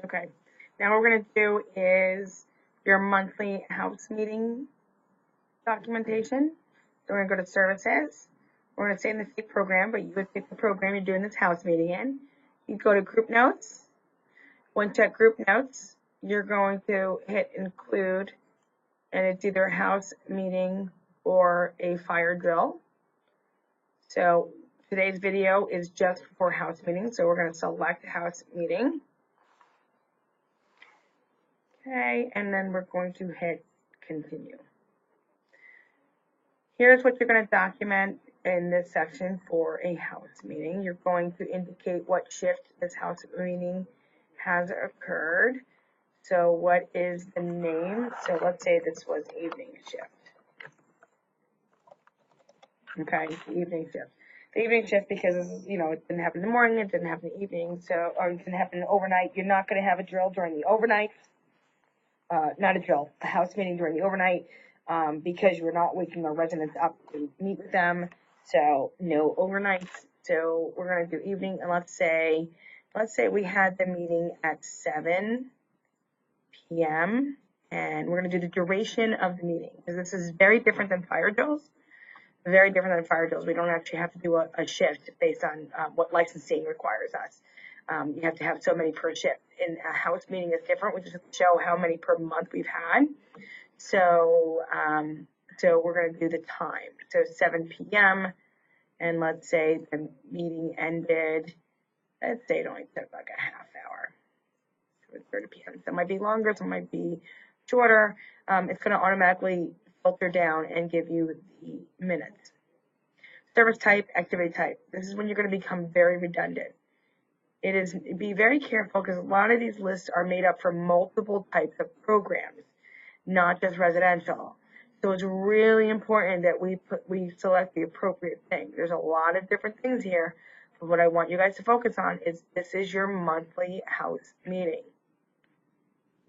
Okay. Now what we're going to do is your monthly house meeting documentation. So we're going to go to services. We're going to stay in the same program, but you would pick the program you're doing this house meeting in. You go to group notes. Once you're at group notes, you're going to hit include, and it's either a house meeting or a fire drill. So today's video is just for house meetings, so we're going to select house meeting. Okay, and then we're going to hit continue. Here's what you're going to document in this section for a house meeting. You're going to indicate what shift this house meeting has occurred. So what is the name? So let's say this was evening shift. Okay, evening shift. The evening shift because, it didn't happen in the morning, it didn't happen in the evening, or it didn't happen overnight. You're not going to have a drill during the overnight. Not a drill, a house meeting during the overnight, because you're not waking our residents up to meet with them. So no overnights. So we're going to do evening, and let's say we had the meeting at 7 p.m. and we're going to do the duration of the meeting, because this is very different than fire drills. Very different than fire drills. We don't actually have to do a shift based on what licensing requires us. You have to have so many per shift. In a house meeting is different. We just show how many per month we've had. So we're going to do the time. So 7 p.m. and let's say the meeting ended. Let's say it only took like a half hour. So 30 p.m. So it might be longer. So it might be shorter. It's going to automatically filter down and give you the minutes. Service type, activity type. This is when you're going to become very redundant. Be very careful, because a lot of these lists are made up for multiple types of programs, not just residential. So it's really important that we select the appropriate thing. There's a lot of different things here, but what I want you guys to focus on is this is your monthly house meeting.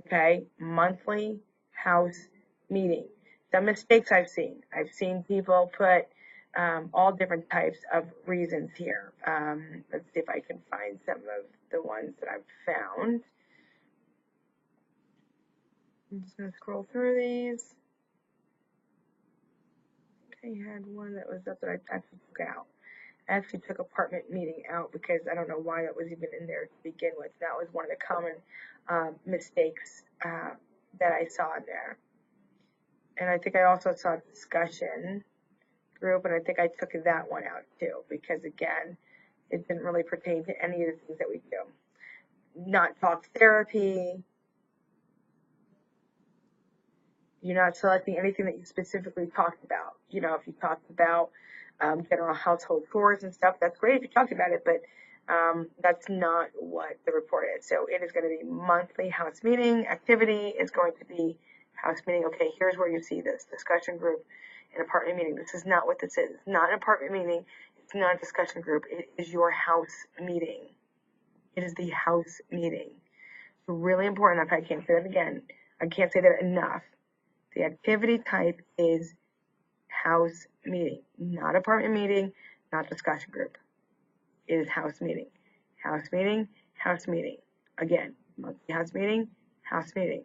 Okay, monthly house meeting. Some mistakes I've seen people put all different types of reasons here. Let's see if I can find some of the ones that I've found. I'm just going to scroll through these. I had one that was up that I actually took out. I actually took apartment meeting out because I don't know why that was even in there to begin with. That was one of the common mistakes that I saw in there. And I think I also saw discussion group, and I think I took that one out too, because again, it didn't really pertain to any of the things that we do. Not talk therapy. You're not selecting anything that you specifically talked about. If you talked about general household chores and stuff, that's great if you talked about it, but that's not what the report is. So it is going to be monthly house meeting. Activity is going to be house meeting. Okay, here's where you see this discussion group and apartment meeting. This is not what this is. It's not an apartment meeting. It's not a discussion group. It is your house meeting. It is the house meeting. It's really important. If I can't say that again, I can't say that enough. The activity type is house meeting, not apartment meeting, not discussion group. It is house meeting. House meeting, house meeting. Again, monthly house meeting, house meeting.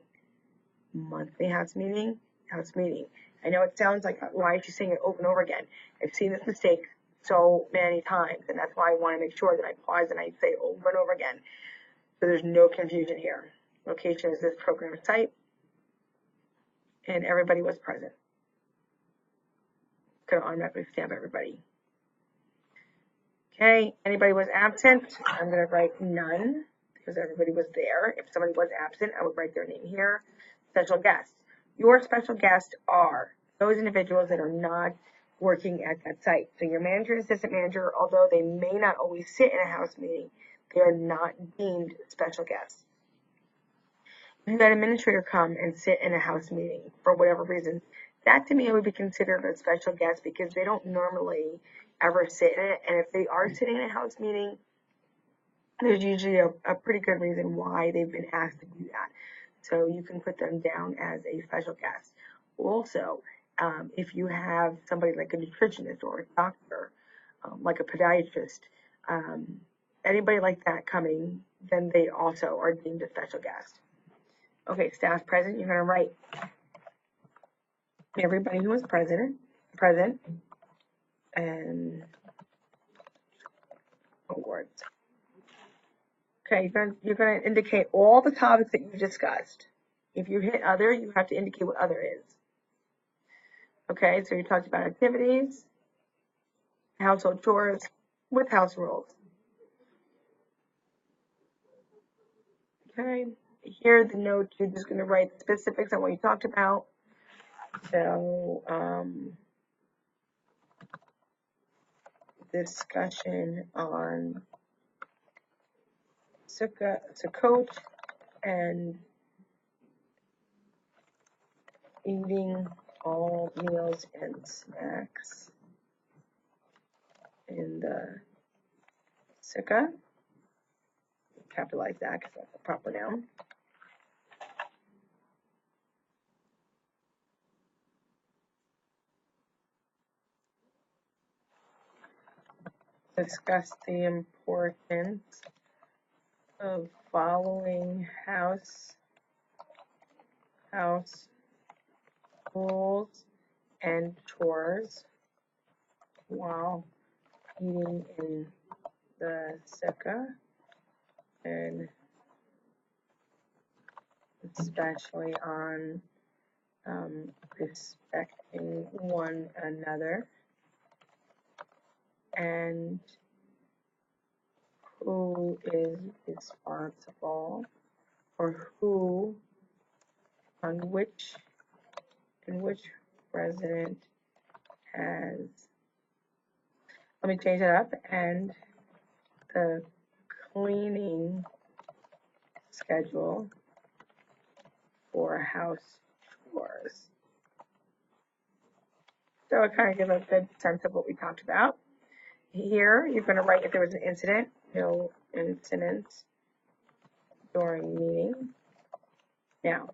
Monthly house meeting, house meeting. I know it sounds like, why aren't you saying it over and over again? I've seen this mistake so many times, and that's why I want to make sure that I pause and I say it over and over again, so there's no confusion here. Location is this program site, and everybody was present. It's going to automatically stamp everybody. Okay, anybody was absent, I'm going to write none, because everybody was there. If somebody was absent, I would write their name here. Special guests. Your special guests are those individuals that are not working at that site. So your manager and assistant manager, although they may not always sit in a house meeting, they are not deemed special guests. If you had an administrator come and sit in a house meeting for whatever reason, that to me would be considered a special guest, because they don't normally ever sit in it. And if they are sitting in a house meeting, there's usually a pretty good reason why they've been asked to do that. So you can put them down as a special guest. Also, if you have somebody like a nutritionist or a doctor, like a podiatrist, anybody like that coming, then they also are deemed a special guest. Okay, staff present, you're gonna write everybody who was present, and awards. Okay, you're gonna indicate all the topics that you discussed. If you hit other, you have to indicate what other is. Okay, so you talked about activities, household chores with house rules. Okay, here the note, you're just gonna write specifics on what you talked about. So, discussion on Sukkot and eating all meals and snacks in the sukkah. Capitalize that because that's a proper noun. Discuss the importance of following house rules and chores while eating in the sukkah, and especially on respecting one another and who is responsible or who on which resident has, let me change it up, and the cleaning schedule for house chores. So it kind of gives a good sense of what we talked about. Here, you're going to write if there was an incident, no incidents during meeting. Now,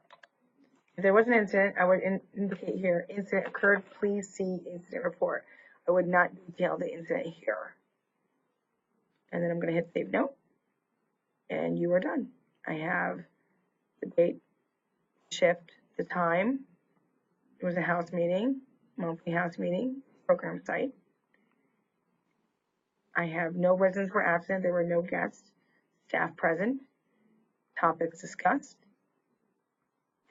if there was an incident, I would indicate here, incident occurred, please see incident report. I would not detail the incident here. And then I'm going to hit save note, and you are done. I have the date, shift, the time. It was a house meeting, monthly house meeting, program site. I have no residents were absent. There were no guests, staff present, topics discussed,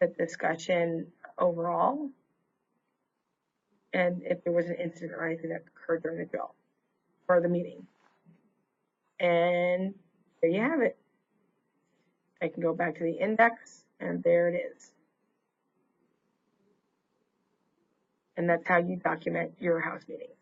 the discussion overall, and if there was an incident or anything that occurred during the drill or the meeting. And there you have it. I can go back to the index, and there it is. And that's how you document your house meetings.